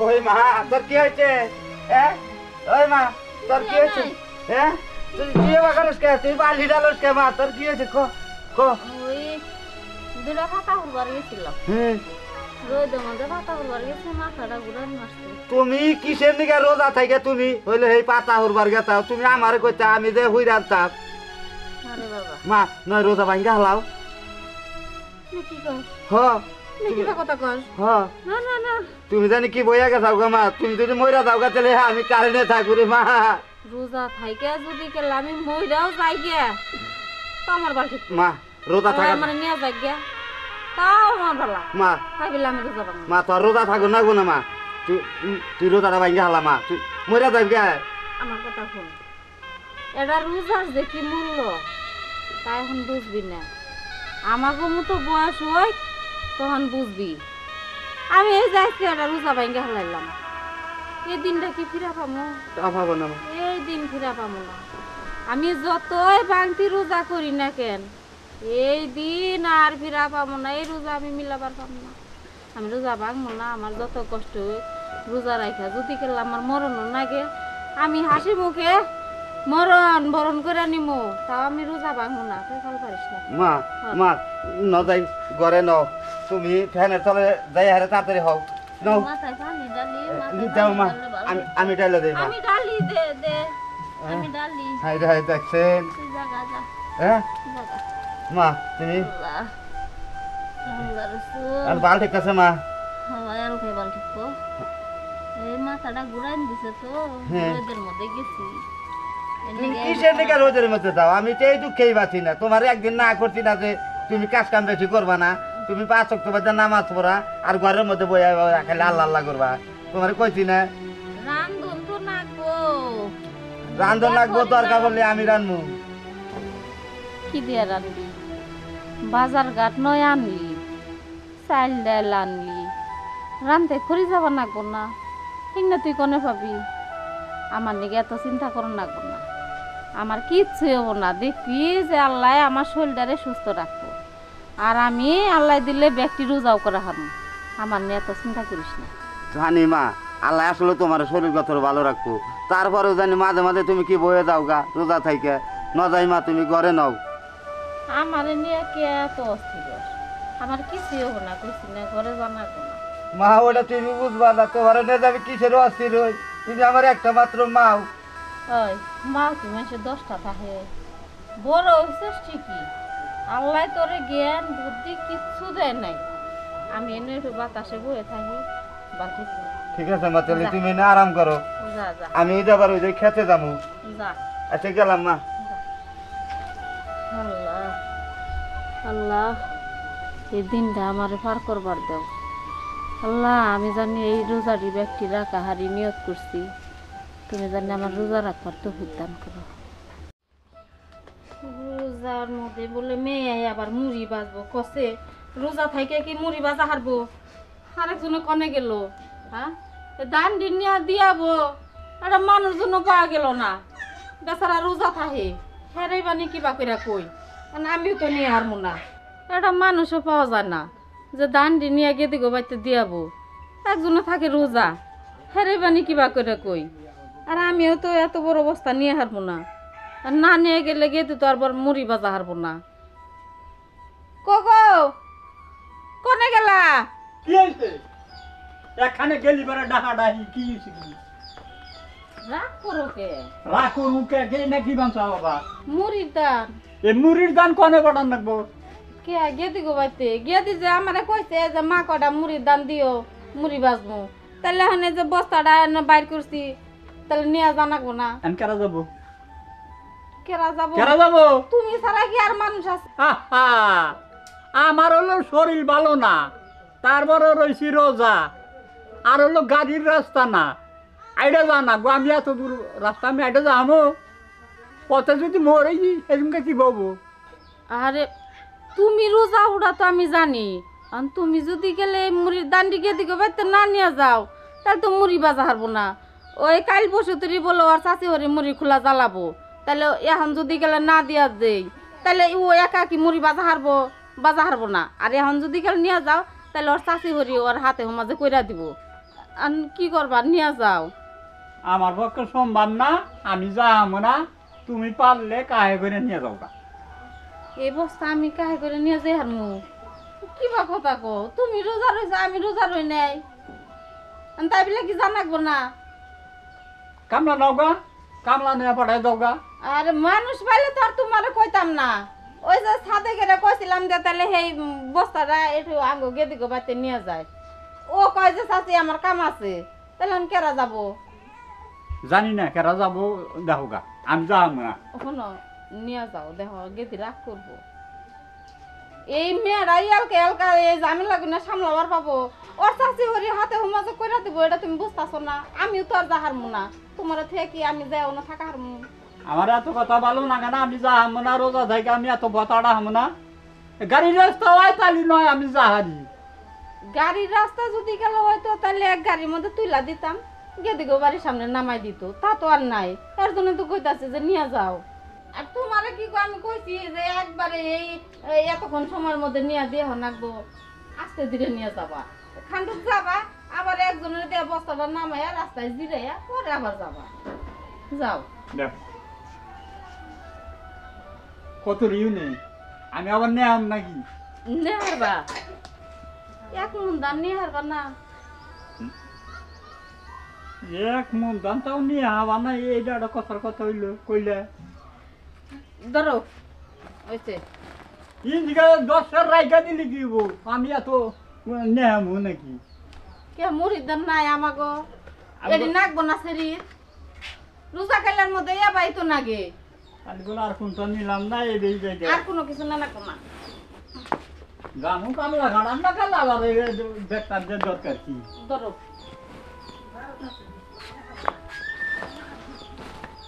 ওই মা তোর কি হয়েছে? হ্যাঁ ওই মা তোর কি হয়েছে? হ্যাঁ তুই কি বাগারস কে? তুই বালি ডালস কে? মা তোর কি হয়েছে? কো কো ওই দুটা পাতা উড়বার গেছিলাম। রোদের মধ্যে পাতা উড়বার গেছে, মাথাটা ঘুরান মারছে। তুমি কিসের নিকে রোজা থাকে? তুমি হইলে এই পাতা উড়বার গেছাও, তুমি আমারে কইতা আমি যে হুই রাখতাম। আরে বাবা মা নয় রোজা ভাঙ্গা হলাও। কি কর? হ কি কথা কর? হ না না না, তুমি জানি কি বইয়া গেছাও গা মা? তুমি যদি মইরা যাও গা তাহলে আমি কারেন্টে থাকবো রে মা। রোজা থাইকে যদি কেলে আমি মইরাও যাই গে তো আমার বাড়ি মা রোজা থাকা আমার নিয়ে যাই গে তাও আমার ভালো মা। ভাবিলে আমি রোজা ভাঙবো মা তোর রোজা থাকো না গো না মা। তুই রোজাটা ভাঙ্গা হলা মা, তুই মইরা যাবি গে। আমার কথা শুন, এটা রোজার যে কি মূল্য তা এখন বুঝবি না। আমাকে মতো বয়স হয় তখন বুঝবি। আমি এই যাইছি এটা রোজা ভাঙ্গা হলাইলাম, এই দিনটা কি ফিরা পাবো? পাবো না মা, এই দিন ফিরা পাবো না। আমি যতই ভাঙতি রোজা করি না কেন, এই দিন আর ফিরা পাবো না। এই রোজা আমি মিলাবার পাবো না। আমি রোজা ভাঙবো না। আমার যত কষ্ট হয় রোজা রাখা যদি খেলে আমার মরণও নাগে, আমি হাসি মুখে মরণ বরণ করে নিমো, তাও আমি রোজা ভাঙবো না। তুই ফল পারিস না মা। মা ন যাই ঘরে ন, তুমি ফ্যানের তলে যাই হারে তাড়াতাড়ি হও। নাও মাথায় পানি ডালি, দাও মা, আমি ডাইলে দেই মা। আমি ডালি দে দে, আমি ডালি। হাই রে হাই দেখছেন? তুই জাগা যা হ্যাঁ জাগা। মা তুমি আল্লাহ আল্লাহ রাসূল আর বাল ঠিক আছে মা? হাওয়ায় আর উঠে বাল ঠিক তো। এই মাথাটা ঘুরাই দিছে তো, রোদের মধ্যে গেছি। তুমি কিসের নিকে রোদের মধ্যে দাও? আমি তো এই দুঃখেই বাঁচি না। তোমার একদিন না করছি না যে তুমি কাজ কাম বেশি করবা না, তুমি 5 ওয়াক্ত বাদে নামাজ পড়া আর ঘরের মধ্যে বইয়া খালি আল্লাহ আল্লাহ করবা। তোমার কইছি না রান্ধন তো নাকবো, রান্ধন লাগবো, দরকার বললে আমি রান্ধবো। কি দিয়ে রান্ধবি? বাজার ঘাট নয় আনলি, চাল ডাল আনলি, রান্ধতে খড়ি যাবার নাকবো না? ঠিক না? তুই কনে পাবি? আমার নিকে এত চিন্তা করার নাকবো না। আমার কিচ্ছুই হবো না। দেখবি যে আল্লাহ আমার শরীরটারে সুস্থ রাখবো, আর আমি আল্লাহ দিলে ব্যক্তি রোজাও করা হারবো। আমার নিয়ে এত চিন্তা করিস না। জানি মা, আল্লাহ আসলে তোমার শরীর কথা ভালো রাখবো। তারপরেও জানি মাঝে মাঝে তুমি কি বয়ে যাও গা রোজা থাইকে। ন যাই মা, তুমি ঘরে নাও। আমার নিয়ে কে এত অস্থির? আমার কিছুই হবো না, কইছি না, ঘরে জানাবো না। মা ওটা তুমি বুঝবা না, তোমার নিয়ে যাবে কিসের অস্থির হই? তুমি আমার একটা মাত্র মাও। ওই মা কি মানুষের 10টা থাকে? বড় হয়েছিস ঠিকই, আল্লাহ তোরে জ্ঞান বুদ্ধি কিচ্ছু দেয় নাই। আমি এনে একটু বাতাসে বয়ে থাকি বাকি। ঠিক আছে মা, তাহলে তুমি না আরাম করো। যা যা আমি যাবার ওই যে খেতে যাবো। যা। আচ্ছা গেলাম মা। আল্লাহ আল্লাহ, এই দিনটা আমার পার করবার দাও আল্লাহ। আমি জানি এই রোজারি ব্যক্তি রাখা হারি নিয়ত করছি, তুমি জানি আমার রোজা রাখবার তো দান করো। রোজার মধ্যে বলে মেয়ে আবার মুড়ি বাজবো কষে, রোজা থাইকে কি মুড়ি বাজা হারবো? আরেকজনে কনে গেল? হ্যাঁ দান দিনিয়া দিয়াবো, একটা মানুষজন পাওয়া গেল না, বেচারা রোজা থাহে হেরাই বানি কিবা করে কই, আমিও তো নিয়ে হারবো না। একটা মানুষও পাওয়া যায় না যে দান দিনিয়া গিয়ে দিগো বাইতে দিয়াবো। একজনে থাকে রোজা, হেরাই বানি কিবা করে কই, আর আমিও তো এত বড় অবস্থা নিয়ে হারবো না। আর না নিয়ে গেলে গিয়ে তো আর মুড়ি বাজা হারবো না। কোকো কোনে গেলা? কি হইছে? এখানে গেলি বারে ডাহা ডাহি কি হইছে? কি রাগ করো কে? রাখো মুখে গেই না কি বানছা বাবা? মুড়ির দান এ মুড়ির দান কোনে বড়ান লাগবো? কে গিয়ে দিগো বাইতে গিয়ে দি যে আমারে কইছে যে মা কটা মুড়ির দান দিও, মুড়ি বাজবো। তাহলে এখানে যে বস্তাটা বাইর করছি তাহলে নিয়ে জানাবো না? আন কেরা যাব? কেরা যাবো? কেরা যাব? তুমি ছাড়া কি আর মানুষ আছে? আহা, আমার হলো শরীর ভালো না, তারপরে রইছি রোজা, আর হলো গাড়ির রাস্তা না, আইডা যা না গো। আমি এত দূর রাস্তা আমি আইডা যাবো, পথে যদি মরে এরকম কি বলবো? আরে তুমি রোজা উড়া তো আমি জানি, আর তুমি যদি গেলে মুড়ির দান্ডি গিয়ে দিকে বাইতে না নিয়ে যাও তাহলে তো মুড়ি বাজা হারবো না। ওই কাল বসে তুই বলো আর চাষি হরে মুড়ি খোলা জ্বালাবো, তাহলে এখন যদি গেলে না দিয়া দেই তাহলে ও একা কি মুড়ি বাজা হারবো না। আর এখন যদি গেলে নিয়ে যাও তাহলে ওর চাষি হরি ওর হাতে মাঝে কইরা দিব। আর কি করবা, নিয়ে যাও। আমার পক্ষে সম্ভব না, আমি যাবো না, তুমি পারলে কাহে করে নিয়ে যাও গা। এই বস্তা আমি কাহে করে নিয়ে যাই হারমু? কিবা কথা কো, তুমি রোজা রয়েছে আমি রোজা রই নাই, তাই বলে কি জানাকবো না? কামলা নাও গা, কামলা নিয়ে পাঠাই দাও গা। আর মানুষ পাইলে তো আর তোমার কইতাম না। ওই যে ছাদে গেলে কইছিলাম যে তাহলে সেই বস্তাটা একটু আঙ্গো গেদিকে বাড়িতে নিয়ে যায়। ও কয় যে চাচি আমার কাম আছে, তাহলে আমি কেরা যাবো? জানি না কেরা যাবো, দেখো গা, আমি যাবো না। শোনো, নিয়ে যাও, দেখো গেদি রাগ করবো। এই মেয়েরা এলকা এলকা এই ঝামেলা গুলো সামলাবার পাবো। ওর চাচি হরি হাতে হুমাজে কইরা দিব, এটা তুমি বুঝতেছো না? আমিও তো আর যা হারমু না, তোমার থেকে কি আমি যাও না থাকা হারমু? আমার এত কথা ভালো না কেন, আমি যাবো না, রোজা থেকে আমি এত বতাটা হামো না। গাড়ির রাস্তা হয় তালি নয়, আমি যাহারি। গাড়ির রাস্তা যদি গেল হয়তো তাহলে এক গাড়ির মধ্যে তুইলা দিতাম, গেদিগো বাড়ির সামনে নামাই দিত। তা তো আর নাই, এর জন্য তো কইতাছে যে নিয়ে যাও। আর তোমারে কি আমি কইছি যে একবারে এই এতক্ষণ সময়ের মধ্যে নিয়ে দিয়ে নাকবো, আস্তে ধীরে নিয়ে যাবা। খান্ডুক যাবা, আবার একজনের দিয়ে বস্তাটা নামাইয়া রাস্তায় জিরাইয়া পরে আবার যাবা। যাও। দেখো কত রিউ নেই, আমি আবার নেয়াম নাকি? নেহারবা এক মন দাম নিয়ে হারবা না? এক মন দাম তাও নিয়ে হবা না, এইটা একটা কথার কথা হইলো কইলে। ধরো হয়েছে। এই দিকে 10 রাইখা দিলি কি হবো? আমি এত নেয়ামু নাকি? কে মুড়ির দাম নাই আমাগো? এটি নাকবো না শরীর? রোজা খাইলার মধ্যে এবাই তো নাগে। আজগুলো আর কোনটা নিলাম না, এই বেশ যাইতে আর কোনো কিছু না নাকবো না। গামু কামলা গাড়াম না কালা আবার বেকার যে দরকার কি? ধরো।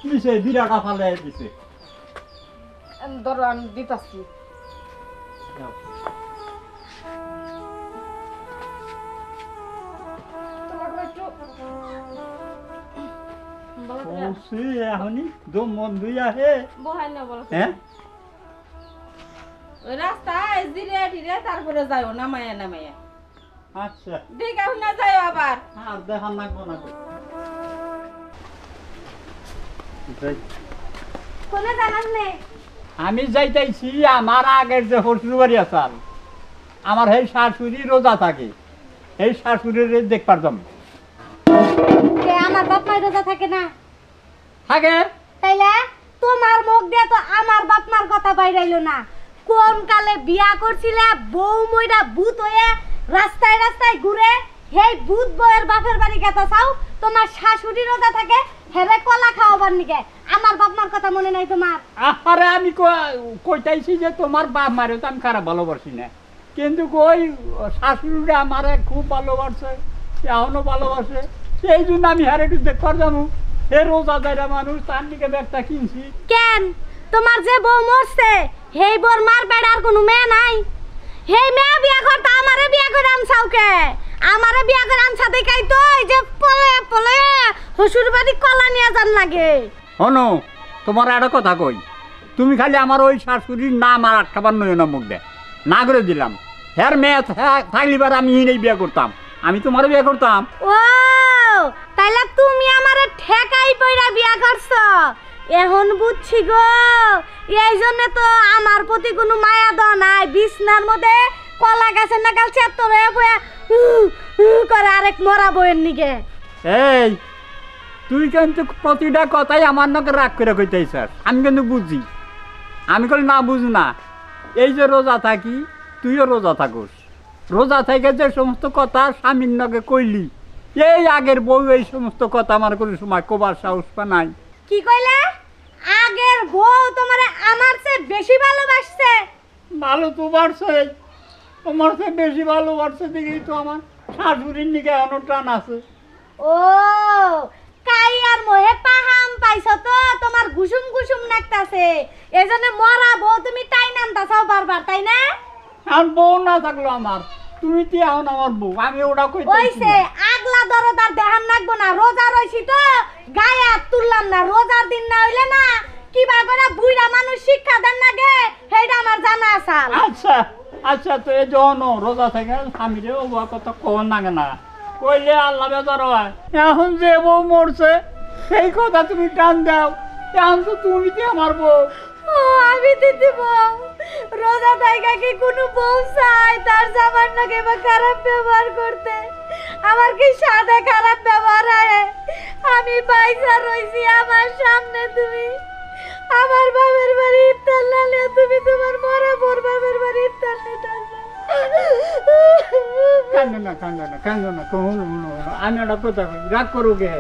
কিসে বিরাটা ফালে দিছে। ধরো আমি দিতাছি। এখনই দম মন দুই আহে। বহাই না বলো। হ্যাঁ ওই রাস্তায় জিরে টিরে তারপরে যাও নামাইয়া নামাইয়া। আচ্ছা দেখে না যাও আবার। আর দেখান লাগবো না। কোনে জানান নে? আমি যাইতাইছি আমার আগের যে শ্বশুর বাড়ি আসাল, আমার এই শাশুড়ি রোজা থাকে, এই শাশুড়ির দেখবার জন্য। আমার বাপ মায়ের রোজা থাকে না? থাকে। তাইলে তোমার মুখ দিয়ে তো আমার বাপ মার কথা বাইরাইলো না। কোন কালে বিয়া করছিলে বউ মইরা ভূত হয়ে রাস্তায় রাস্তায় ঘুরে, সেই ভূত বউয়ের বাপের বাড়ি গেতা চাও, তোমার শাশুড়ি রোজা থাকে হেরে কলা খাওয়াবার নিকে। আমার বাপ মার কথা মনে নাই তোমার? আরে আমি কইতাইছি যে তোমার বাপ মারে তো আমি খারাপ ভালোবাসি না, কিন্তু কই শাশুড়িটা আমারে খুব ভালোবাসে, এখনো ভালোবাসে, সেই জন্য আমি হারে একটু দেখবার যাবো। হে রোজা দায়রা মানুষ, তার দিকে ব্যাগটা কিনছি। কেন তোমার যে বউ মরছে সেই বউর মার বেড়ার কোনো মেয়ে নাই? সেই মেয়ে বিয়া করতে আমারে বিয়া করে আনছাওকে? আমারে বিয়া করে আনছা দেখাই তো এই যে পলে পলে শ্বশুর বাড়ি কলা নিয়ে যান লাগে। হনো তোমার একটা কথা কই, তুমি খালি আমার ওই শাশুড়ির নাম আর আটকাবার নয় না মুখ দে না করে দিলাম। হ্যার মেয়ে থাকলিবার আমি এই বিয়ে করতাম, আমি তোমার বিয়ে করতাম। ও তাইলে তুমি আমারে ঠেকাই পয়রা বিয়া করছো? এখন বুঝছি গো, এই জন্য তো আমার প্রতি কোনো মায়া দ নাই। বিছনার মধ্যে কলা গাছের নাগাল চেত্তর হয়ে বয়ে করে আরেক মরা বইয়ের নিকে। এই তুই কিন্তু প্রতিটা কথাই আমার নাকি রাগ করে কইতেছ, আমি কিন্তু বুঝি। আমি কল না বুঝ না, এই যে রোজা থাকি তুইও রোজা থাকোস, রোজা থেকে যে সমস্ত কথা স্বামীর নাকে কইলি, এই আগের বউ এই সমস্ত কথা আমার কোনো সময় কবার সাহস পা নাই। কি কইলে? আগের বউ তোমারে আমার চেয়ে বেশি ভালোবাসছে? ভালো তো বাড়ছে, তোমার চেয়ে বেশি ভালোবাসছে দেখেই তো আমার শাশুড়ির নিকে এখনো টান আছে। ও কাই আর মোহে পাহাম পাইছো তো তোমার গুসুম গুসুম নাকতাছে, এজন্য মরা বউ তুমি টাই নামতাছাও বারবার, তাই না? আর বউ না থাকলো আমার, তুমি তো এখন আমার বউ, আমি ওটা কইতে ওইছে আগলা দরদার দেহান নাকবো না। রোজা রইছি তো গায়ে হাত তুললাম না। রোজার দিন না হইলে না কিবা করে বুইড়া মানুষ শিক্ষা দেন নাগে সেইটা আমার জানা আসাল। আচ্ছা আচ্ছা তো এই যখন রোজা থেকে স্বামীরে ও কথা কখন লাগে না কইলে আল্লাহ বেজার হয়। এখন যে বউ মরছে সেই কথা তুমি টান দাও, এখন তো তুমি দিয়ে আমার বউ। ও আমি দিদি বউ, রোজা থাইকা কি কোনো বউ চাই তার জামার নাকি বা খারাপ ব্যবহার করতে? আমার কি সাদা খারাপ ব্যবহার হয়? আমি পয়সা রইছি আমার সামনে, তুমি আমার বাবার বাড়ি ইফতার লালে, তুমি তোমার মরা বোর বাবার বাড়ি ইফতার নিতে আসো। কান্দো না কান্দো না কান্দো না, আমি একটা কথা কই, রাগ করো গে।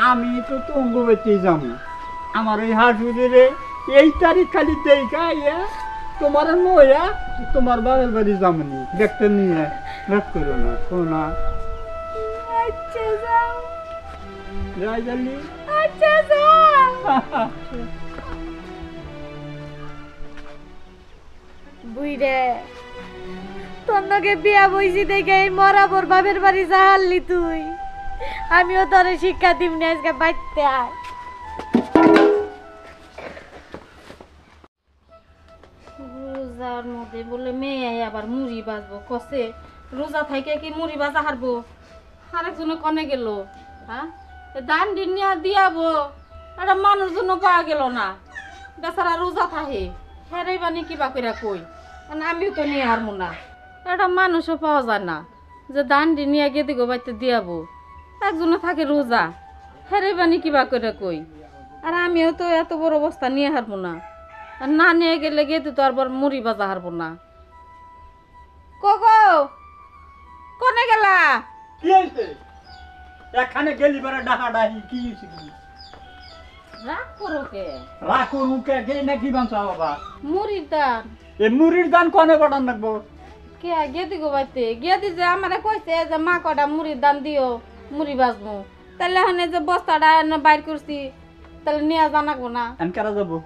আমি তো তঙ্গ বেতেই যাবো, আমার ওই হাসুদিরে এই তারিখ খালি দেখা ইয়া তোমার নয়া তোমার বাবার বাড়ি যাবনি দেখতে নিয়ে। রাগ করো না শোনা। আচ্ছা যাও, যাই জানি। আচ্ছা যাও। বুইরে তোর নগে বিয়া বইছি দেখে এই মরা বোর বাপের বাড়ি যাহারলি তুই, আমিও তোরে শিক্ষা দিমনি আজকে বাইতে আয়। রোজার মধ্যে বলে মেয়ে আবার মুড়ি বাজবো কষে, রোজা থাইকে কি মুড়ি বাজা হারবো? আরেকজনে কনে গেল, হ্যাঁ দান দিন দিয়াবো, একটা মানুষ জন্য পাওয়া গেল না, বেচারা রোজা থাহে হেরাই বানি কিবা করে কই, আমিও তো নিয়ে হারবো না। একটা মানুষও পাওয়া যায় না যে দান দিন নিয়ে গিয়ে দিগো বাইতে দিয়াবো, একজনে থাকে রোজা হেরাই বানি কিবা করে কই, আর আমিও তো এত বড় অবস্থা নিয়ে হারবো না, আর না নিয়ে গেলে গিয়ে তো আর মুড়ি বাজা হারবো না। কোকো কনে গেলা? কি হয়েছে এখানে গেলি বেড়া ডাহা ডাহি কি হয়েছে? কি রাগ করো কে? রাখো মুখে কে নাকি বাঞ্চা বাবা? মুড়ির দান এই মুড়ির দান কনে পাঠান লাগবো? কে গেদি গো বাইতে গেদি যে আমারে কইছে যে মা কটা মুড়ির দান দিও মুড়ি বাজবো, তাহলে হনে যে বস্তাটা বাইর করছি তাহলে নিয়ে জানাবো না? আমি কেরা যাবো?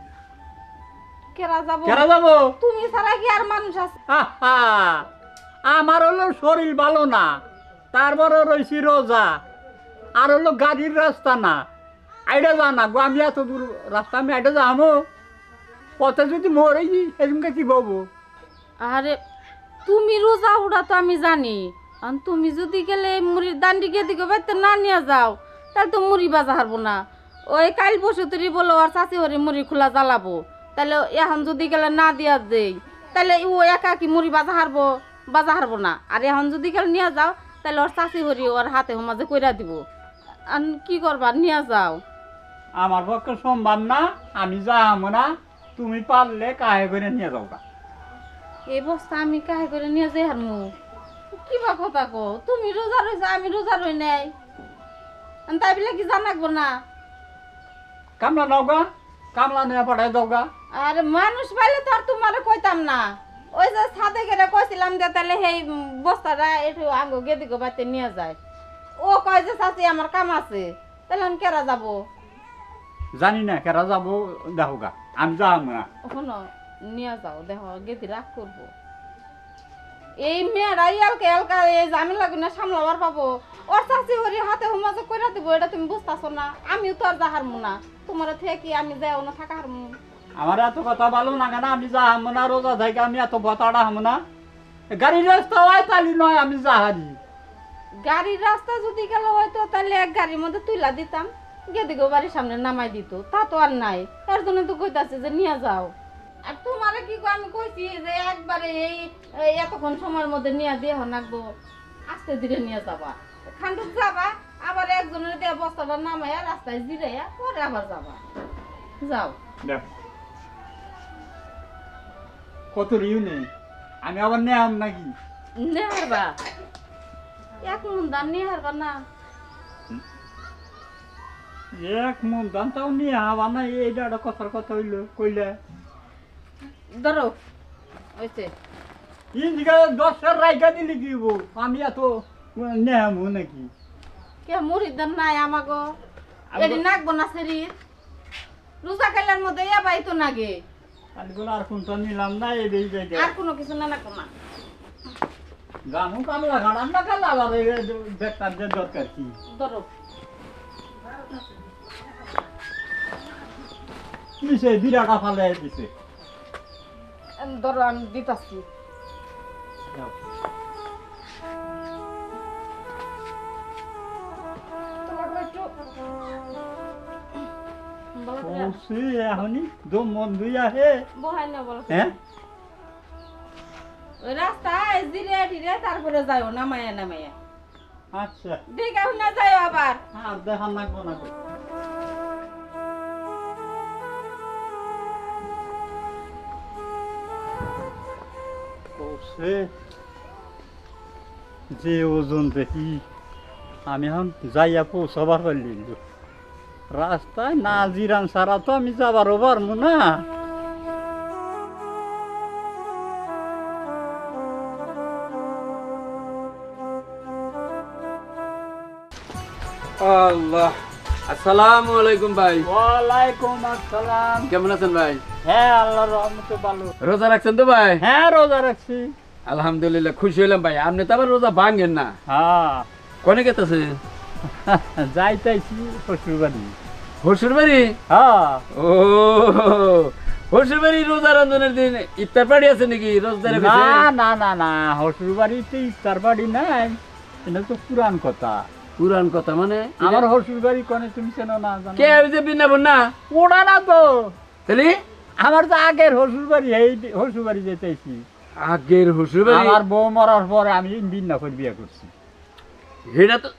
কেরা যাবো? কেরা যাবো? তুমি ছাড়া কি আর মানুষ আছে? আহা, আমার হলো শরীর ভালো না, তারপরে রয়েছি রোজা, আর হলো গাড়ির রাস্তা না, আইডা যা না গো। আমি এত দূর রাস্তা আমি আইডা যাবো, পথে যদি মরে এরকম কি বলবো? আরে তুমি রোজা ওটা তো আমি জানি, আর তুমি যদি গেলে মুড়ির দান্ডি গেদি গো বাইতে না নিয়ে যাও তাহলে তো মুড়ি বাজা হারবো না। ওই কাল বসে তুই বলো আর চাষি হরে মুড়ি খোলা জ্বালাবো, তাহলে এখন যদি গেলে না দিয়া দেই তাহলে ও একা কি মুড়ি বাজা হারবো না। আর এখন যদি গেলে নিয়ে যাও তাহলে ওর চাষি হরি ওর হাতে মাঝে কইরা দিব, আর কি করবা নিয়ে যাও। আমার পক্ষে সম্ভব না, আমি যাবো না, তুমি পারলে কাহে করে নিয়ে যাও। এই বস্তা আমি কাহে করে নিয়ে যাই হারমু? কিবা কথা কো, তুমি রোজা রইছো আমি রোজা রই নাই, তাই বলে কি জানাকবো না? কামলা নাও গা, কামলা নিয়ে পাঠাই দাও গা। আর মানুষ পাইলে তো আর তোমার কইতাম না, ওই যে ছাদে গেলে কইছিলাম যে তাহলে সেই বস্তাটা একটু আঙ্গো গেদিগো বাড়িতে নিয়ে যায়, ও কয় যে চাচি আমার কাম আছে, তাহলে আমি কেরা যাবো? জানি না কেরা যাবো, দেখো গা, আমি যাবো না। শোনো নিয়ে যাও, দেখো গেদি রাগ করবো। এই মেয়েরা এলকা এলকা এই ঝামেলা গুলো সামলাবার পাবো, ওর চাচি হরি হাতে হুমাজে কইরা দিব, এটা তুমি বুঝতেছো না? আমিও তো আর যা হারমু না, তোমার থেকে কি আমি যাও না থাকা হারমু? আমার এত কথা ভালো না কেন, আমি যাবো না রোজা থেকে, আমি এত বতাটা হামো না। গাড়ির রাস্তা হয় তালি নয়, আমি যাহারি। গাড়ির রাস্তা যদি গেল হয়তো তাহলে এক গাড়ির মধ্যে তুইলা দিতাম, গেদিগো বাড়ির সামনে নামাই দিত, তা তো আর নাই, এর জন্য তো কইতাছে যে নিয়ে যাও। আর তোমারে কি আমি কইছি যে একবারে এই এতক্ষণ সময়ের মধ্যে নিয়ে দিয়ে নাকবো, আস্তে ধীরে নিয়ে যাবা, খান্ডুক যাবা, আবার একজনের দিয়ে বস্তাটা নামাইয়া রাস্তায় জিরাইয়া পরে আবার যাবা। যাও দেখ কত রিউ নেই, আমি আবার নেয়াম নাকি? নেহারবা এক মন দান নেহারবা না? এক মন দান তাও নিয়ে হবা না, এইটা একটা কথার কথা হইলো কইলে। ধরো হয়েছে ইন্দিকে 10 রাইকা দিলি কি হবো? আমি এত নেয়ামো নাকি? কে মুড়ির দাম নাই আমাগো, এটি নাকবো না শরীর, রোজা খাইলার মধ্যে এবাই তো নাগে, আজগুলো আর কোনটা নিলাম না, এই যাই আর কোনো কিছু না নাকবো না। গানু কামলা গাড়ান না কালা আবার বেকার যে দরকার কি? ধরো নিচে বিরাটা ফালে দিছে। ধরো আমি দিতাছি। বলছি এখনই দম বন্ধ আহে বহাই না বল হ্যাঁ ওই রাস্তায় জিরে টিরে তারপরে যাও নামায়া নামায়া আচ্ছা দেখে না যাও আবার আর দেখান লাগবো না তো। বলছে যে ওজন দেখি আমি এখন যাইয়া পৌঁছাবার পারলি রাস্তায় না জিরান ছাড়া তো আমি যাবারও পারবো না। আল্লাহ আসসালামু আলাইকুম ভাই ওয়ালাইকুম আসসালাম। কেমন আছেন ভাই? হ্যাঁ আল্লাহর রহমতে ভালো। রোজা রাখছেন তো ভাই? হ্যাঁ রোজা রাখছি। আলহামদুলিল্লাহ খুশি হইলাম ভাই। আপনি তো আবার রোজা ভাঙেন না। হ্যাঁ কোনে গেতেছে? যাইতেছি শ্বশুর বাড়ি। হসুর বাড়ি? হ্যাঁ ও হসুর বাড়ি রোজা রঞ্জনের দিন ইফতার পার্টি আছে নাকি? রোজা না না না না শ্বশুর বাড়িতে ইফতার বাড়ি নাই, এটা তো পুরান কথা। পুরান কথা মানে? আমার শ্বশুর বাড়ি কোনে তুমি চেনো না জানো? কে ওই যে বৃন্দাবন না? ওটা না তো, তাহলে আমার তো আগের শ্বশুর বাড়ি, এই শ্বশুর বাড়ি যেতেছি। আগের হসুর বাড়ি? আমার বউ মরার পরে আমি বিন্নাফর বিয়ে করছি। এটা তো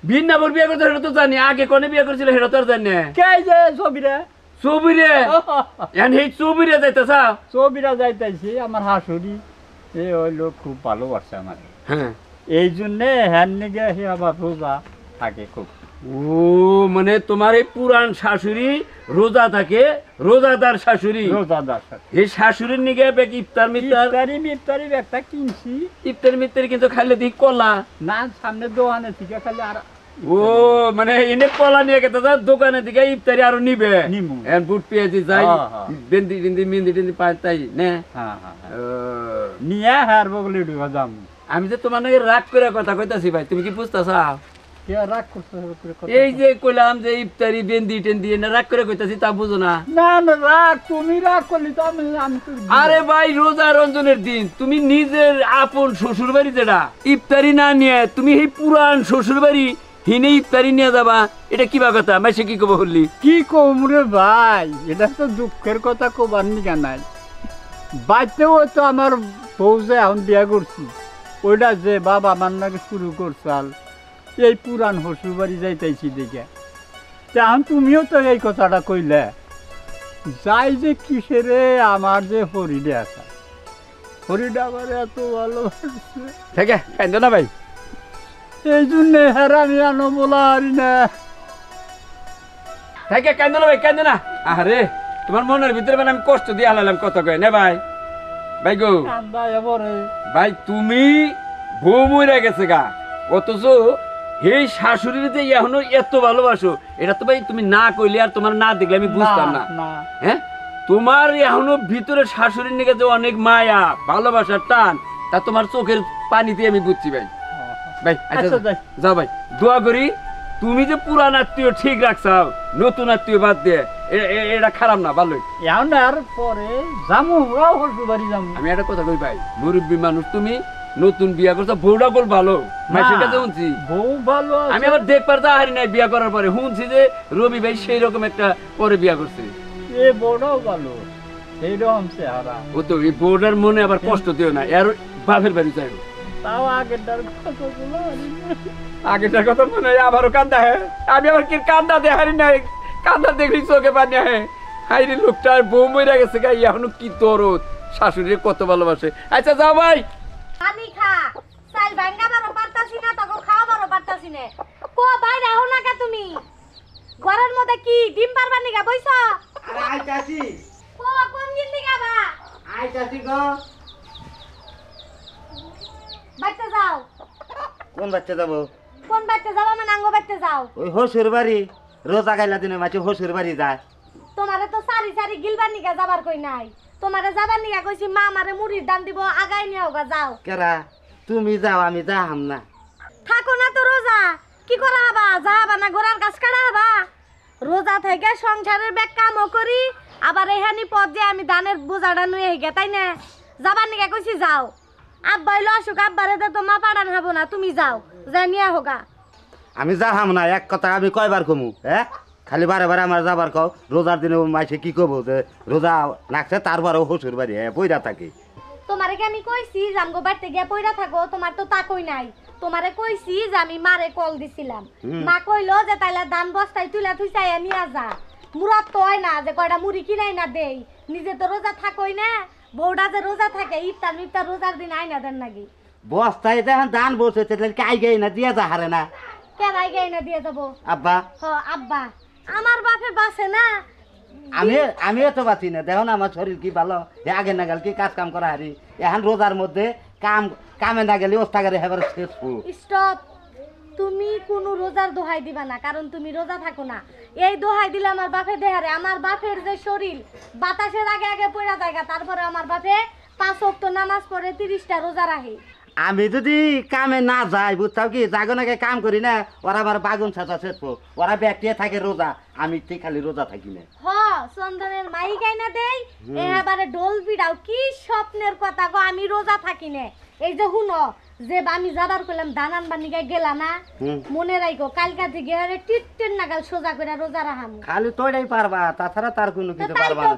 বৃন্দাবন বিয়ে করতে, সেটা তো জানি। আগে কোনে বিয়ে করছিল সেটা তো আর জানি না। কে যে ছবিরা চৌবিরে? এখন এই চৌবিরে যাইতেছা? ছবিরা যাইতেছি। আমার হাসুরি এ ওই লোক খুব ভালোবাসে আমার, হ্যাঁ। এই জন্যে হ্যান নিগে সে আবার রোজা থাকে খুব। ও মানে তোমার এই পুরান শাশুড়ি রোজা থাকে, রোজাদার শাশুড়ি। রোজাদার সাথে এই শাশুড়ির নিগে বেক ইফতার মিফতার, ইফতারি একটা কিনছি। ইফতারি মিফতারি কিন্তু খাইলে দিই কলা না, সামনে দোকানে থেকে খালি আর ও মানে এনে কলা নিয়ে গেতে যা দোকানে দিকে ইফতারি আরো নিবে। নিমু। এখন বুট পেঁয়াজি যাই, হ্যাঁ, হ্যাঁ। বেন্দি টেন্দি মেহেন্দি টেন্দি পায় তাই নে। হ্যাঁ হ্যাঁ হ্যাঁ। ও, নিয়ে হার বগলে ঢুকা যাম। আমি যে তোমার নাকি রাগ করে কথা কইতাছি ভাই, তুমি কি বুঝতেছা? কে রাগ করছে? এই যে কইলাম যে ইফতারি বেন্দি টেন্দি এনে রাগ করে কইতাছি, তা বুঝো না? না না রাগ, তুমি রাগ করলি তো আমি তো আরে ভাই রোজা রঞ্জনের দিন তুমি নিজের আপন শ্বশুর বাড়ি যেটা ইফতারি না নিয়ে তুমি এই পুরান শ্বশুর বাড়ি হিনে ইফতারি নিয়ে যাবা, এটা কিবা কথা? মাসে কি কব বললি? কি কম রে ভাই, এটা তো দুঃখের কথা কবার নিকা নাই। বাড়িতেও তো আমার বউ যে এখন বিয়া করছি, ওইটা যে বাবা আমার নাকি শুরু করছাল এই পুরান শ্বশুর বাড়ি যাইতেছি দেখে। এখন তুমিও তো এই কথাটা কইলে যাই যে কিসেরে আমার যে হরিডে আছে, হরিডে আমার এত ভালোবাসছে, ঠিক আছে কাইন্দ না ভাই। এই জন্যে হেরামি আনো বলা হারি না। ঠিক আছে কাইন্দ না ভাই, কাইন্দ না। আরে তোমার মনের ভিতরে মানে আমি কষ্ট দিয়ে হালালাম কত কয় না ভাই। ভাই গো কান্দা এবারে ভাই, তুমি বউ মরে গেছে গা, অথচ এই শাশুড়ির যে এখনো এত ভালোবাসো, এটা তো ভাই তুমি না কইলে আর তোমার না দেখলে আমি বুঝতাম না। হ্যাঁ, তোমার এখনো ভিতরে শাশুড়ির নিকে যে অনেক মায়া ভালোবাসার টান, তা তোমার চোখের পানিতে আমি বুঝছি ভাই। ভাই আচ্ছা আচ্ছা, যাই। যাও ভাই, দোয়া করি তুমি যে পুরান আত্মীয় ঠিক রাখছাও, নতুন আত্মীয় বাদ দিয়ে এটা খারাপ না, ভালোই। এখন আর পরে যামু শ্বশুর বাড়ি যামু। আমি একটা কথা কই ভাই, মুরব্বী মানুষ তুমি, নতুন বিয়া করছো, বউটা বল ভালো মাসের কাছে শুনছি। বউ ভালো আছে। আমি আবার দেখবার তা হারি নাই বিয়া করার পরে, শুনছি যে রবি ভাই সেই রকম একটা পরে বিয়া করছে। এ বউটাও ভালো, এইরকম চেহারা। ও তো এই বউটার মনে আবার কষ্ট দিও না, এর বাপের বাড়ি যাই। তাও আগেরটার কথাগুলো আগেটার কথা মনে হয় আবারও কান্দা হ্যাঁ, আমি আবার কি কান্দা দে হারি নাই, কান্দা দেখলি চোখে পানি হ্যাঁ। হাইরে লোকটার বউ মরে গেছে গা, এখনো কি দরদ, শাশুড়ি কত ভালোবাসে। আচ্ছা যাও ভাই। পানি খা, চাল ভাঙ্গা বারো পারতাছি না, তখন খাওয়া বারো পারতাছি না। কো ভাই রাহো না কে তুমি? ঘরের মধ্যে কি ডিম পারবার নিগা বইছ? আরে আইতাছি, কো কোন দিন নিগা বা? আইতাছি গো। বাইতে যাও। কোন বাচ্চা যাবো? কোন বাইতে যাও? মানে আঙ্গ বাইতে যাও। ওই হসুর বাড়ি, রোজা গাইলা দিনে মাঝে হসুর বাড়ি যায়। তোমারে তো সারি সারি গিলবার নিগা যাবার কই নাই। তোমারে যাবার নিগা কইছি মা আমারে মুড়ির দান দিব, আগাই নিও গা যাও। কেরা তুমি যাও, আমি যাহাম না। থাকো না তো রোজা, কি করা হবা? যাবা না গোড়ার গাছ কাটা হবা? রোজা থেকে সংসারের ব্যাগ কামও করি, আবার এখানি পথ যে আমি ধানের বোঝাটা নুয়ে গে, তাই না? যাবার নিগা কইছি যাও। আব্বা হইলো অসুখ, আব্বারে দে তো মা পাড়ান হবো না, তুমি যাও জানিয়া হোগা। আমি যাহাম না, এক কথা আমি কয়বার কমু, হ্যাঁ? খালি বারে বারে আমার যাবার কও। রোজার দিনে মাইসে কি কব যে রোজা নাকছে, তারপরেও শ্বশুর বাড়ি পইরা থাকি। তোমারে কি আমি কইছি যে আমগো বাড়িতে গিয়া পইরা থাকো? তোমার তো তা কই নাই। তোমারে কইছি যে আমি মারে কল দিছিলাম, মা কইলো যে তাইলে ধান বস্তায় তুইলা থুইছাই নিয়া যা। মুরাদ তো হয় না যে কয়টা মুড়ি কিনাই না দেই, নিজে তো রোজা থাকই না। বউটা যে রোজা থাকে ইফতার মিফতার রোজার দিন আইনা দেন নাকি? বস্তায় যখন ধান বসে কি আই গাই না দিয়া যা হারে না? কেন আই গাই না দিয়ে যাবো? আব্বা আব্বা আমার বাপে বাসে না। আমিও তো বাঁচি না, দেখো না আমার শরীর কি ভালো। আগে না গেল কি কাজ কাম করা হারি, এখন রোজার মধ্যে কামে না গেলে ওস্তাগারে হেবার শেষ। স্টপ। তুমি কোনো রোজার দোহাই দিবা না, কারণ তুমি রোজা থাকো না। এই দোহাই দিলে আমার বাপে দেহারে, আমার বাপের যে শরীর বাতাসের আগে আগে পড়া জায়গা, তারপরে আমার বাপে 5 ওয়াক্ত নামাজ পড়ে 30টা রোজা রাখে। আমি যদি কামে না যাই, বুঝছাও কি, জাগনাকে কাম করি না, ওরা আমার বাগুন ছাঁচা শেষবো। ওরা ব্যাগটিয়ে থাকে রোজা, আমি ঠিক খালি রোজা থাকি না। চন্দনের মাই গাইনা দেই এবারে ডোল বিড়াও। কি স্বপ্নের কথা গো, আমি রোজা থাকি না। এই যে হুনো যে আমি যাবার কইলাম দানান বানিয়ে গেলা না, মনে রাখো কালকা থেকে আরে টিটটেন নাগাল সোজা করে রোজা রাখাম। খালি তোইটাই পারবা, তাছাড়া তার কোনো কিছু পারবা না।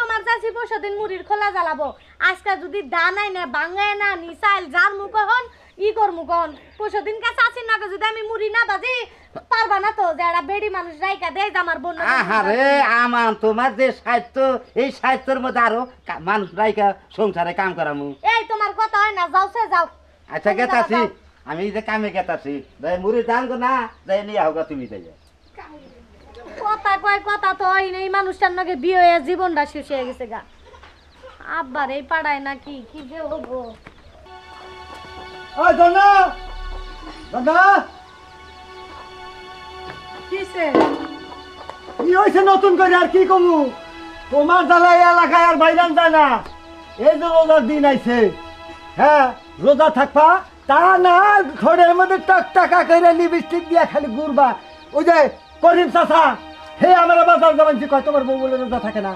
তোমার চাচি পরশুদিন মুড়ির খোলা জ্বালাবো। আজকে যদি দানাই না বাঙ্গায় না নিসাইল যার মুখ হন ই কর মুখ হন, পরশুদিন কা চাচির নাকে যদি আমি মুড়ি না বাজি পারবা না তো যে একটা বেড়ি মানুষ রাইকা দেয় আমার বোন। আহারে আমার তোমার যে সাহিত্য, এই সাহিত্যের মধ্যে আরো মানুষ রাইকা সংসারে কাম করামু। এই তোমার কথা হয় না, যাও সে যাও। আচ্ছা গেতাছি, আমি যে কামে গেতাছি, মুড়ি দান গো না যাই নিয়ে হোক তুমি তাই। কথা কয় কথা তো হয় না, এই মানুষটার নাকি বিয়ে হয়ে জীবনটা শেষ হয়ে গেছে গা। আব্বার এই পাড়ায় নাকি কি যে হবো। ওই দাদা দাদা কিসে কি হয়েছে নতুন করে? আর কি কমু, তোমার জ্বালা এই এলাকায় আর বাইরান যায় না। এই যে রোজার দিন আইছে, হ্যাঁ রোজা থাকবা, তা না ঘরের মধ্যে টক টাকা করে লিপস্টিক দিয়া খালি ঘুরবা। ওই যে করিম চাচা, হে আমার বাজার যাবেন যে কয় তোমার বউ বলে রোজা থাকে না।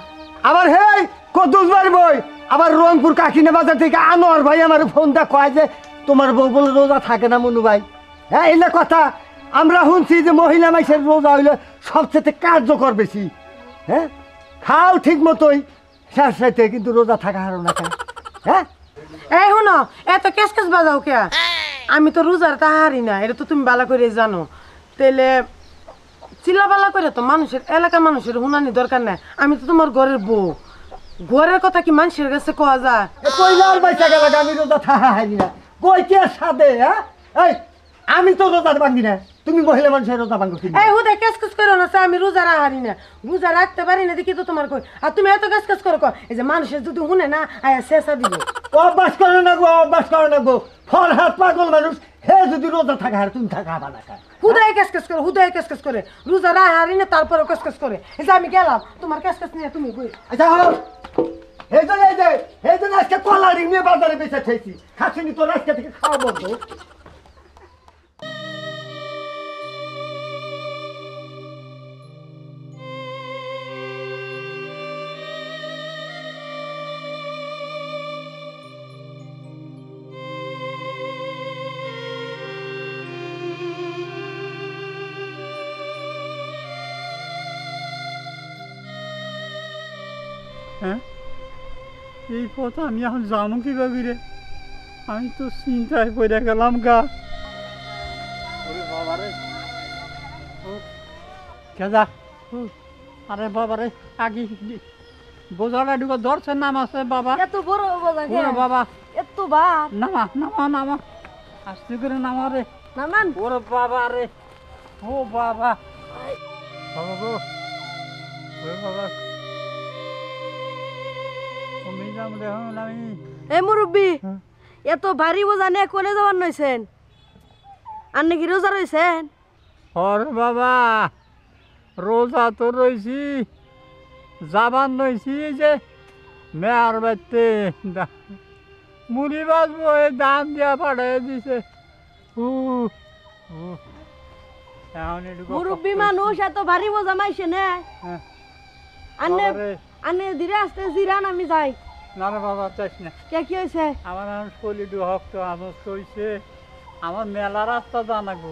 আবার হে কদুস বই, আবার রংপুর কাকিনা বাজার থেকে আনোয়ার ভাই আমার ফোনটা কয় যে তোমার বউ বলে রোজা থাকে না মনু ভাই। হ্যাঁ এলে কথা আমরা শুনছি যে মহিলা মাইসের রোজা হইলে সবচেয়ে কার্যকর বেশি। হ্যাঁ খাও ঠিক মতোই সাথে, কিন্তু রোজা থাকা হারো না কেন? হ্যাঁ এই শুনো, এত কেস কেস বাজাও কে? আমি তো রোজার তাহারি না, এটা তো তুমি ভালো করে জানো। তাইলে চিল্লাপাল্লা করে তো মানুষের এলাকার মানুষের হুনানি দরকার নাই। আমি তো তোমার ঘরের বউ, ঘরের কথা কি মানুষের কাছে কোয়া যায়? কইলার বাইসা গেল, আমি রোজা থাকা হারি না কই কে সাদে? হ্যাঁ এই আমি তো রোজা ভাঙি না, তুমি মহিলা মানুষের রোজা ভাঙো। এই হুদে কেস কেস করো না, আমি রোজা রাহারি না, রোজা রাখতে পারি না দেখি তো তোমার কই। আর তুমি এত কেস কেস করো, এই যে মানুষের যদি শুনে না আয়া শেষা দিব। অভ্যাস করে না গো, অভ্যাস করে না গো। ফল হাত পাগল মানুষ, হে যদি রোজা থাকা হার তুমি থাকা হবা না। হুদায় কেস কেস করে, হুদায় কেস কেস করে, রোজা রাহারি না তারপরে কেস কেস করে। এই যে আমি গেলাম, তোমার কেস কেস নিয়ে তুমি কই। আচ্ছা এই জন্য আজকে কলা রিং নিয়ে বাজারে বেঁচে খেয়েছি, খাচ্ছি তোর আজকে থেকে খাওয়া বন্ধ। হ্যাঁ এই পথ আমি এখন যাবো কিভাবে রে? আমি তো চিন্তায় পড়ে গেলাম গা। কেজা আরে বাবা রে, আগে বোঝাটা ঢুকে ধরছে, নাম আছে বাবা। এত বড় বোঝা বাবা এত বাপ নামা নামা নামা, আস্তে করে নামা রে। নামান। ওরে বাবা রে, ও বাবা বাবা গো, ওরে বাবা আমি যাম রে। হন আমি এই মুরব্বি, এত ভারী বোঝা নিয়ে কোনে যাবার নইছেন? আর নাকি রোজা রইছেন? ওরে বাবা রোজা তো রইছি, যাবার নইছি যে মেয়ার বাড়িতে মুড়ি বাজবো, এই দাম দিয়া পাঠাই দিছে। মুরব্বি মানুষ এত ভারী বোঝা মাইছে না। আনে আনে ধীরে আস্তে জিরান, আমি যাই। না রে বাবা চাইস না কে কি হয়েছে আমার এখন শরীর হক্ত আনস হয়েছে আমার মেলা রাস্তা জানাবো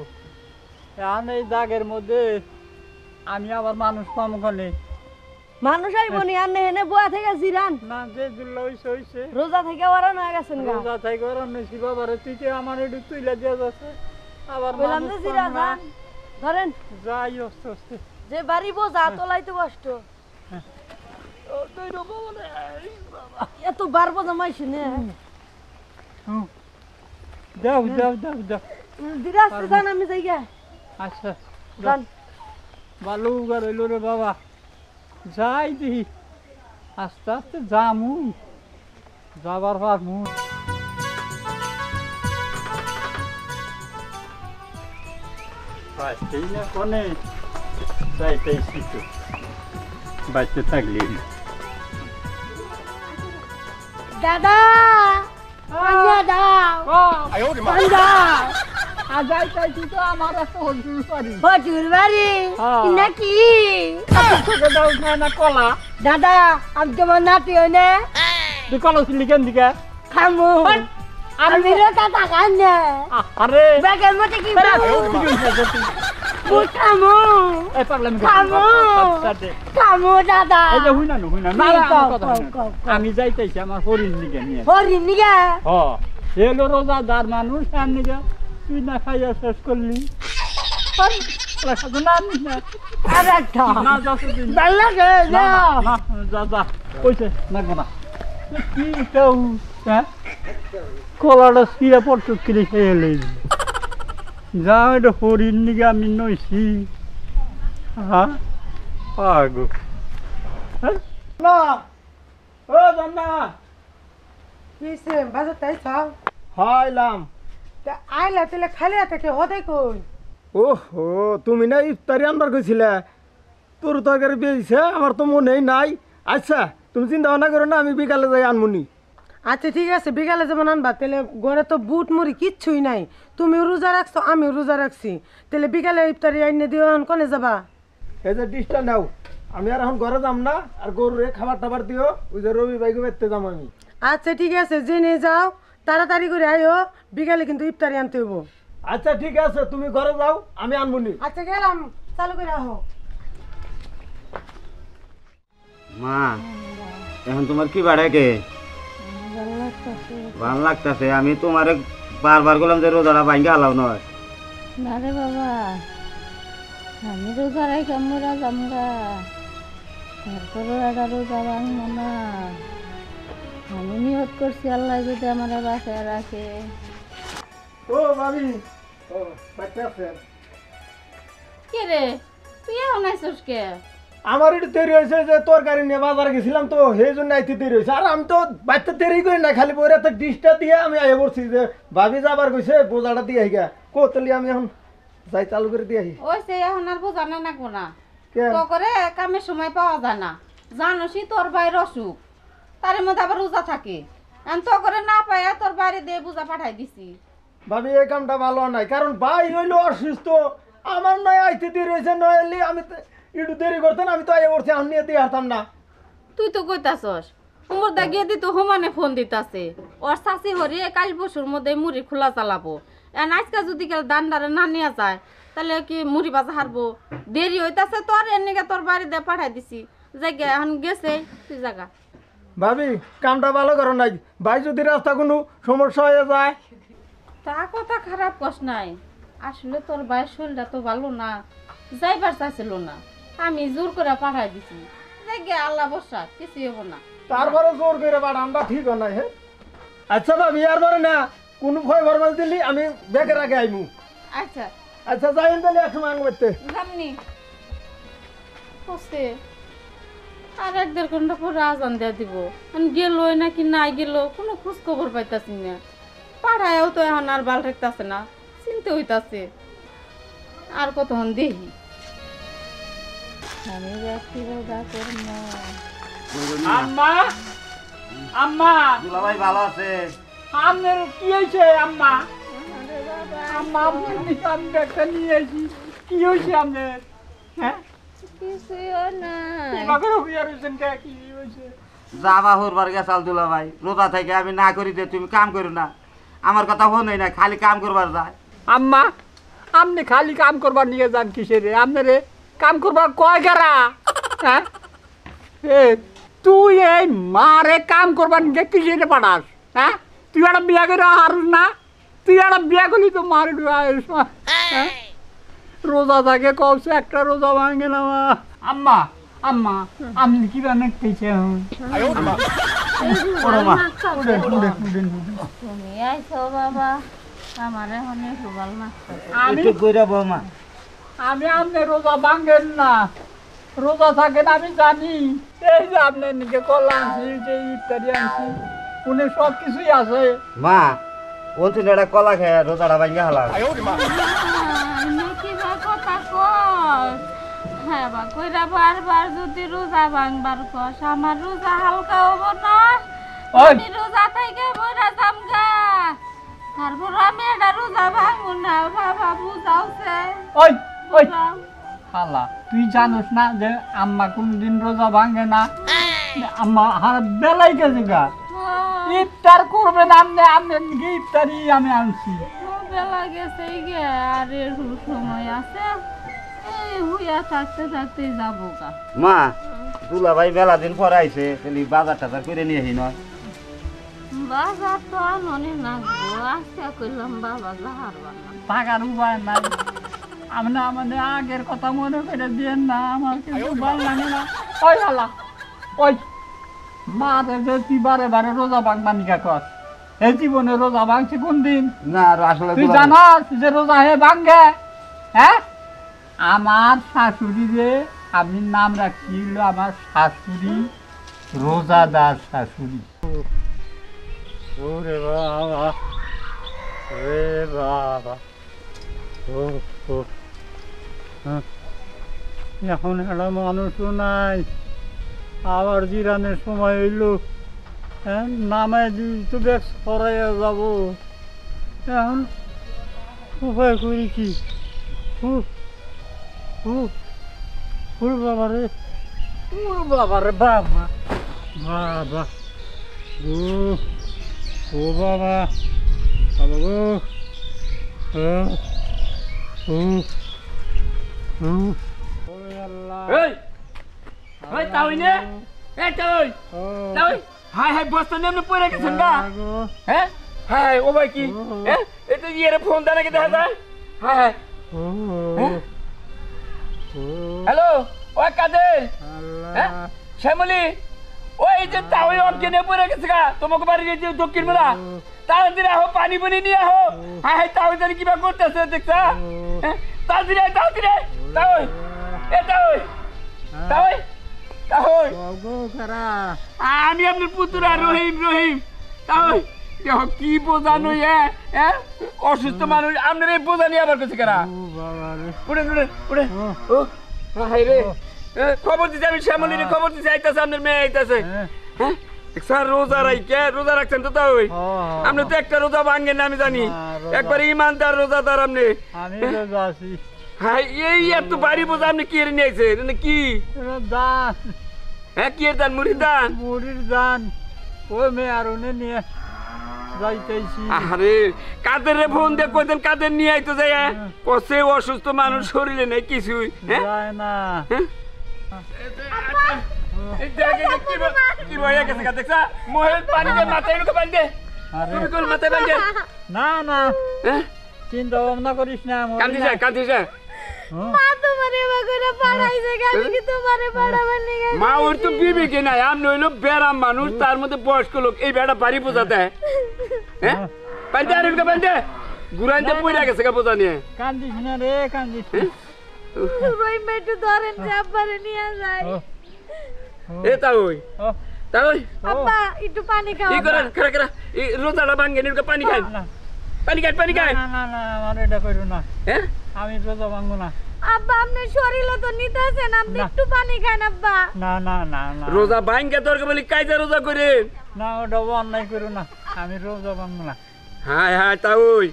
এখন এই দাগের মধ্যে আমি আবার মানুষ কম খানে মানুষ আইব নি আর নেহেনে বুয়া থেকে জিরান না যে দুল্লা হয়েছে হয়েছে রোজা থেকে ওরা না গেছেন গা রোজা থেকে ওরা নইছি বাবারে তুই যে আমার একটু তুইলা দিয়ে যাচ্ছে আবার বললাম যে মানুষ জিরা কম না। যান ধরেন যাই আস্তে আস্তে যে বাড়ি বোঝা তোলাই তো কষ্ট এত বার বোঝা মাইছে না হুম। যাও যাও যাও যাও ধীরে আসতে যান আমি যাই গা আচ্ছা যান ভালো উগার হইল রে বাবা যাই দিহি আস্তে আস্তে যামুই যাবার পারমু পাইতেই না কোনে যাইতেইছি তো বাচ্চা থাকলি দাদা পাঞ্জা দাও পাঞ্জা যাইতেছি তো আমার একটা হজুর পারি হজুর বাড়ি হ্যাঁ। নাকি তোকে দাও না কলা দাদা আমি তোমার নাতি হই না তুই কলা ছিলি কেন দিকে খামু আমি রোটা টাকা নে আরে ব্যাগের মধ্যে কি খামু এই পাগলামি খামু খামু দাদা এই যে হুই না না কি আমার কও, কথা কও, শুনো। কও, কও। আমি যাইতেছি আমার হরিণ দিকে নিয়ে হরিণ নিগা এলো রোজাদার মানুষ আর নিকে তুই না খাইয়া শেষ করলি না নিস না আর একটা না যাচ্ছে তুই না। ভাল লাগে না, না না, যা যা কইছে না না কি কেউ হ্যাঁ কলাটা সিরা পড়তো কিনে খেয়ে এলে যা এটা হরিণ নিকে আমি নইছি হ্যাঁ পাগো না ও জান্না কিসে বাজার তাই চাও হাইলাম তা আইলা তেলে খালি হাতে কে হদে কই ওহো তুমি না ইফতারি আনবার কইছিলে তোর তরকারি বেরিয়েছে আমার তো মনেই নাই আচ্ছা তুমি চিন্তা ভাবনা করো না আমি বিকালে যাই আনমুনি আচ্ছা ঠিক আছে বিকালে যেমন আনবা তাহলে ঘরে তো বুট মুড়ি কিচ্ছুই নাই তুমি রোজা রাখছো আমি রোজা রাখছি তাহলে বিকালে ইফতারি আইনে দিও এখন কোনে যাবা এই যে ডিশটা নাও আমি আর এখন ঘরে যাম না আর গরুরে খাবার টাবার দিও ওই যে রবি বাইকে বেরতে যাম আমি আচ্ছা ঠিক আছে জেনে যাও তাড়াতাড়ি করে আইও বিকালে কিন্তু ইফতারি আনতে হইব আচ্ছা ঠিক আছে তুমি ঘরে যাও আমি আনমুনি আচ্ছা গেলাম চালু করে আহো মা এখন তোমার কি বাড়াকে ভাল লাগতেছে আমি তোমারে বারবার বললাম যে রোজাটা ভাঙ্গে আলাও নয় না রে বাবা আমি রোজা রাখি আমরা জামগা তারপরে একটা রোজা ভাঙবো না আমি নিয়ত করছি আল্লাহ যদি আমার বাসায় রাখে ও ভাবি ও বাচ্চা আছে কে রে তুই এখন আইসস কে আমার একটু দেরি হয়েছে যে তরকারি নিয়ে বাজারে গেছিলাম তো সেই জন্য আইতে দেরি হয়েছে আর আমি তো বাচ্চা দেরি করি না খালি পরে তো ডিশটা দিয়ে আমি আইয়া পড়ছি যে ভাবি যাবার কইছে বোঝাটা দিয়ে আইগা কোতলি আমি এখন যাই চালু করে দিয়ে আই ওই সে এখন আর বোঝা না নাকবো না কে তো করে কামের সময় পাওয়া যায় না জানোসই তোর ভাইয়ের অসুখ তার মধ্যে আবার রোজা থাকে এখন তো করে না পাইয়া তোর বাইরে দিয়ে বুঝা পাঠাই দিছি ভাবি এই কামটা ভালো নাই কারণ ভাই হইলো অসুস্থ আমার নয় আইতে দেরি হয়েছে নইলে আমি তো একটু দেরি করতেন আমি তো আইয়া পড়ছি আমি নিয়ে দিয়ে আসতাম না তুই তো কইতাছস উমর দা গিয়ে দিত হোমানে ফোন দিতাছে ওর শাশি হরি কাল বছর মধ্যে মুড়ি খোলা চালাবো এখন আজকে যদি কেউ দান্ডারে না নিয়ে যায় তাহলে কি মুড়ি বাজা হারবো দেরি হইতাছে তোর এর তোর বাড়ি দিয়ে পাঠাই দিছি জায়গা এখন গেছে তুই জায়গা ভাবি কামটা ভালো করো নাই ভাই যদি রাস্তা কোনো সমস্যা হয়ে যায় তা কথা খারাপ কস নাই আসলে তোর ভাইয়ের শরীরটা তো ভালো না যাইবার চাইছিল না আমি জোর করে পাঠাই দিছি জায়গা আল্লাহ বসা কিছুই হবো না তারপরে জোর করে পাঠানটা ঠিক নাই হ্যাঁ আচ্ছা ভাবি আর বলে না কোনো ভয় ভরমাস দিলি আমি বেকের আগে আইমু আচ্ছা আচ্ছা যাইন তাহলে একসময় আঙ্গ করতে জামনি হচ্ছে আর 1.5 ঘন্টা পরে আজান দিয়ে দিব গেলই নাকি নাই গেল কোনো খোঁজ খবর পাইতাছি না পাড়ায়ও তো এখন আর ভাল থাকতেছে না চিন্তা হইতাছে আর কতক্ষণ দেখি আমি রাখি রোজা করব আম্মা আম্মা দুলাভাই ভালো আছে আপনার কি হয়েছে আম্মা আম্মা আপনি আমি একটা নিয়ে আসি কি হয়েছে আপনার হ্যাঁ কিছুও না এভাবে হইয়া রয়েছেন কে কি হয়েছে যাবা হরবার গেছাল দুলা ভাই রোজা থেকে আমি না করি যে তুমি কাম করো না আমার কথা হনই না খালি কাম করবার যায় আম্মা আপনি খালি কাম করবার নিয়ে যান কিসের আপনার কাম করবার কয় গেরা হ্যাঁ এ তুই এই মারে কাম করবার নিয়ে কিসের পাঠাস হ্যাঁ তুই একটা বিয়া করে হারুস না তুই একটা বিয়া করলি তো মারে হ্যাঁ রোজা থাকে কবছে একটা রোজা ভাঙে না আম্মা আম্মা আপনি কি রান্না খেয়েছেন তুমি আইছো বাবা আমার এখন একটু ভালো না একটু কইরা বৌমা আমি আপনি রোজা ভাঙেন না রোজা থাকেন আমি জানি এই যে আপনার নিকে কলা আনছি যে ইত্যাদি আনছি উনি সব কিছুই আছে মা বলছি এটা কলা খেয়ে রোজাটা ভাঙ্গা হলাম কিবা কথা কস হ্যাঁ বা কইরা বারবার যদি রোজা ভাঙবার কস আমার রোজা হালকা হবো না আমি রোজা থেকে বইরা যামগা তারপর আমি এটা রোজা ভাঙবো না বাবা বুঝাওছে ওই ওই বুঝাও। হালা তুই জানোস না যে আম্মা কোনদিন রোজা ভাঙে না আম্মা হার বেলাই গেছে গা ইফতার করবেন আপনি আপনার দিকে ইফতারি আমি আনছি বেলা গেছে গে আর এর সময় আছে এই হুইয়া থাকতে থাকতে যাবো গা মা দুলা ভাই মেলা দিন পরে আইছে তাহলে বাজার টাজার করে নিয়ে আহি নয় বাজার তো আননি না গো আজকে কইলাম বাবা যাহার বানা টাকার উপায় নাই আপনি আমাদের আগের কথা মনে করে দিয়েন না আমার কিন্তু ভালো লাগে না ওই হালা ওই মারে যে তুই বারে বারে রোজা ভাঙবা নিকা কর এই জীবনে রোজা ভাঙছে কোন দিন না আর আসলে তুই দুলা ভাই- জানাস যে রোজা হে ভাঙ্গে হ্যাঁ আমার শাশুড়িরে আমি নাম রাখছি হলো আমার শাশুড়ি রোজাদার শাশুড়ি ওরে বাবা রে বাবা ও ও হ্যাঁ। এখন একটা মানুষও নাই আবার জিরানের সময় হইল হ্যাঁ নামে তো ব্যাগ সরাইয়া যাব এখন উপায় করি কি বাবারে বাবারে বাবা বাবা ও বাবা বাবা গো এই ওই তাওই নে এই তাওই তাওই হাই হাই বস্তা নেমনে পড়ে গেছেন গা হ্যাঁ হাই ও ভাই কি হ্যাঁ এটা ইয়েরে ফোন দেয় নাকি দেখা যায় হাই হাই হ্যালো ওই কাদের হ্যাঁ শ্যামলি ওই যে তাওই অনকে নিয়ে পড়ে গেছে গা তোমাকে বাড়ি যে দক্ষিণ মেলা তাড়াতাড়ি আহো পানি পানি নিয়ে আহো হাই হাই তাওই জানি কিবা করতেছে দেখছা হ্যাঁ তাড়াতাড়ি তাওই এ তাওই তাওই তাওই আমি আপনার পুতুরা রহিম রহিম তাই দেখো কি বোঝানো হ্যাঁ অসুস্থ মানুষ আপনার এই বোঝা নিয়ে আবার কাছে কেনা উঠে উঠে উঠে ও হাই রে খবর দিচ্ছে আমি শ্যামলির খবর দিচ্ছি আইতাছে আপনার মেয়ে আইতাছে হ্যাঁ স্যার রোজা রাইকে রোজা রাখছেন তো তাই আপনি তো একটা রোজা ভাঙেন না আমি জানি একবারে ইমানদার রোজাদার আপনি আমি রোজা আছি হ্যাঁ এই এত বাড়ি বোঝা আপনি কি এনে নিয়েছেন কি দান হ্যাঁ কি এর দান মুড়ির দান মুড়ির দান ওই মেয়ে আর উনি নিয়ে যাইতেছি আরে কাদের রে ফোন দিয়ে কইতেন কাদের নিয়ে আইতো যায় কসে অসুস্থ মানুষ শরীরে নেই কিছুই হ্যাঁ যায় না এই জায়গায় কি রয়ে গেছে কা দেখছা মোহের পানি দিয়ে মাথায় ঢুকে বাঁধ দে তুমি কোন মাথায় বাঁধ দে না না হ্যাঁ চিন্তা ভাবনা করিস না কান্দিস মা তোমারে বাগরে পাড়াইছে আমি কি তোমারে পাড়াবার নিগে মা ওর তো বিবি কে নাই আমি হইলো বেরাম মানুষ তার মধ্যে বয়স্ক লোক এই বেড়া বাড়ি বোঝাতে হ্যাঁ বাঁধে আর ঢুকে বাঁধে গুরাইতে পড়ে গেছে কা বোঝা নিয়ে কান্দিস না রে কান্দিস রই মেটু ধরেন চাপারে নিয়ে যায় এ তাই আব্বা একটু পানি খাও কি করেন খরা খরা এই রোজাটা ভাঙে নিয়ে পানি খান পানি খান না না না আমার এটা করো না হ্যাঁ আমি রোজা ভাঙবো না আব্বা আপনার শরীরে তো নিতেছেন আপনি একটু পানি খান আব্বা না না না না রোজা ভাঙকে তোরকে বলি কাইজা রোজা করে না ওটা অন্যায় করো না আমি রোজা ভাঙবো না হায় হায় তাই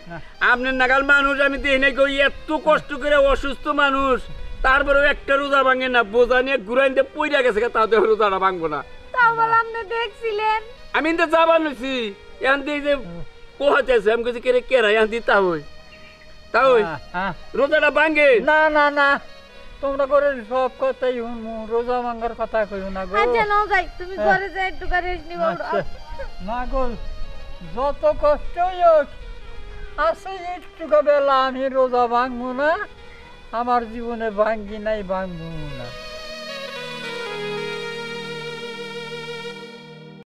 আপনার নাগাল মানুষ আমি দেখি নাই কই এত কষ্ট করে অসুস্থ মানুষ তারপরেও একটা রোজা ভাঙে না বোঝা নিয়ে ঘুরাইতে পইরা গেছে তাও তো রোজাটা ভাঙবো না তাও বলে আপনি দেখছিলেন। আমি ইন্দা যাবার লইছি এখন দিয়ে যে পোহাতে আছে আমি কইছি কেরে কেরা এখন দিয়ে তা হই হ্যাঁ রোজাটা ভাঙ্গে না না না তোমরা করে সব কথাই শুনমু রোজা ভাঙ্গার কথা কইও না গো আচ্ছা নাও যাই তুমি ঘরে যাই একটু রেস্ট নিও। আচ্ছা, না গো যত কষ্টই হোক আছে একটু বেলা আমি রোজা ভাঙবো না আমার জীবনে ভাঙ্গি নাই ভাঙবো না